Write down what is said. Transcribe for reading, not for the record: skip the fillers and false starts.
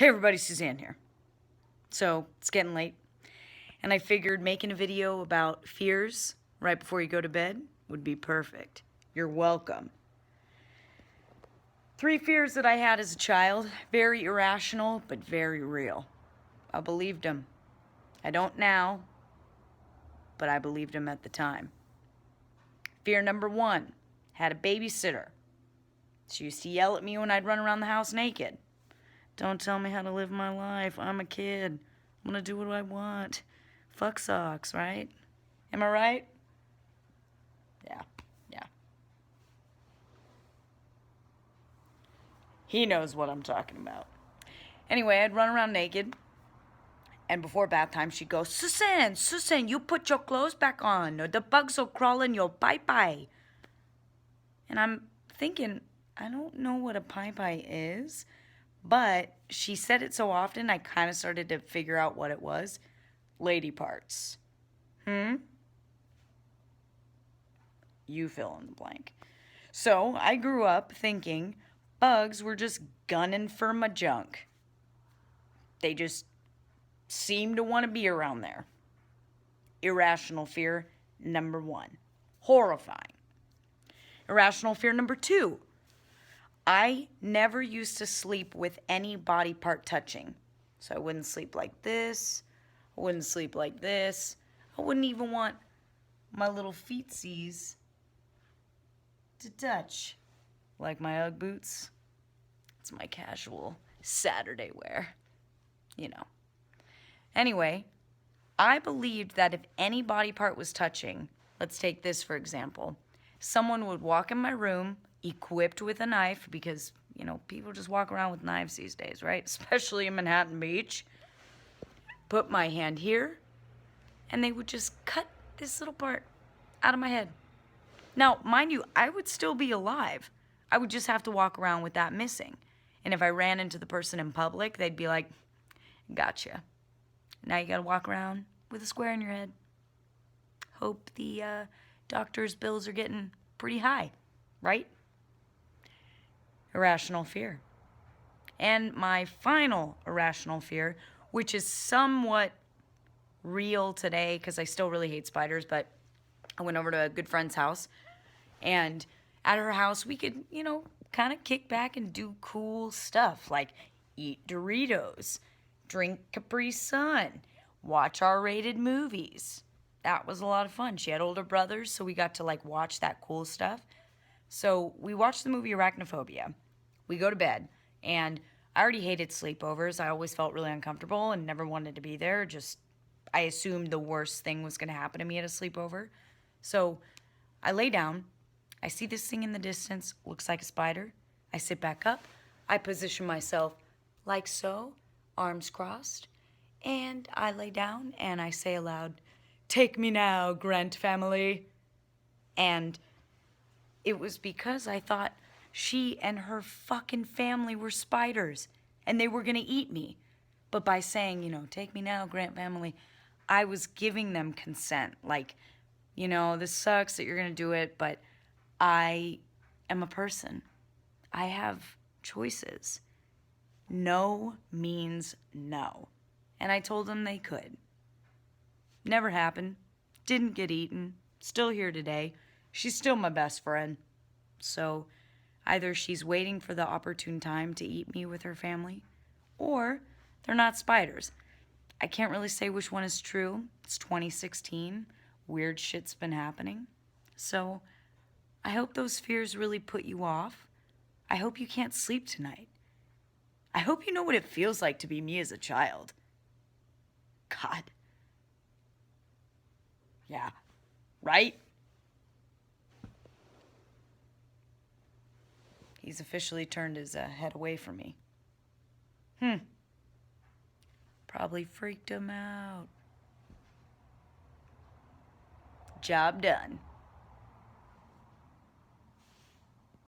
Hey everybody, Suzanne here. So, it's getting late, and I figured making a video about fears right before you go to bed would be perfect. You're welcome. 3 fears that I had as a child, very irrational, but very real. I believed them. I don't now, but I believed them at the time. Fear number 1, had a babysitter. She used to yell at me when I'd run around the house naked. Don't tell me how to live my life. I'm a kid. I'm gonna do what I want. Fuck socks, right? Am I right? Yeah. He knows what I'm talking about. Anyway, I'd run around naked, and before bath time, she'd go, Susan, you put your clothes back on, or the bugs will crawl in your pie. And I'm thinking, I don't know what a pie is, but she said it so often, I kind of started to figure out what it was. Lady parts. You fill in the blank. So I grew up thinking bugs were just gunning for my junk. They just seemed to want to be around there. Irrational fear number 1. Horrifying. Irrational fear number 2. I never used to sleep with any body part touching. So I wouldn't sleep like this. I wouldn't sleep like this. I wouldn't even want my little feetsies to touch. Like my Ugg boots. It's my casual Saturday wear. You know. Anyway, I believed that if any body part was touching, let's take this for example, someone would walk in my room equipped with a knife because, you know, people just walk around with knives these days, right? Especially in Manhattan Beach. Put my hand here, and they would just cut this little part out of my head. Now, mind you, I would still be alive. I would just have to walk around with that missing. And if I ran into the person in public, they'd be like, gotcha. Now you gotta walk around with a square in your head. Hope the doctor's bills are getting pretty high, right? Irrational fear. And my final irrational fear, which is somewhat real today because I still really hate spiders, but I went over to a good friend's house, and at her house we could, you know, kind of kick back and do cool stuff like eat Doritos, drink Capri Sun, watch R-rated movies. That was a lot of fun. She had older brothers, so we got to like watch that cool stuff. So we watched the movie Arachnophobia. We go to bed, and I already hated sleepovers. I always felt really uncomfortable and never wanted to be there. Just, I assumed the worst thing was going to happen to me at a sleepover. So I lay down. I see this thing in the distance, looks like a spider. I sit back up. I position myself like so, arms crossed, and I lay down and I say aloud, "Take me now, Grant family." And it was because I thought she and her fucking family were spiders and they were gonna eat me. But by saying, you know, "Take me now, Grant family," I was giving them consent. Like, you know, this sucks that you're gonna do it, but I am a person. I have choices. No means no. And I told them they could. Never happened. Didn't get eaten. Still here today. She's still my best friend. So either she's waiting for the opportune time to eat me with her family, or they're not spiders. I can't really say which one is true. It's 2016. Weird shit's been happening. So I hope those fears really put you off. I hope you can't sleep tonight. I hope you know what it feels like to be me as a child. God. Yeah. Right? He's officially turned his head away from me. Probably freaked him out. Job done.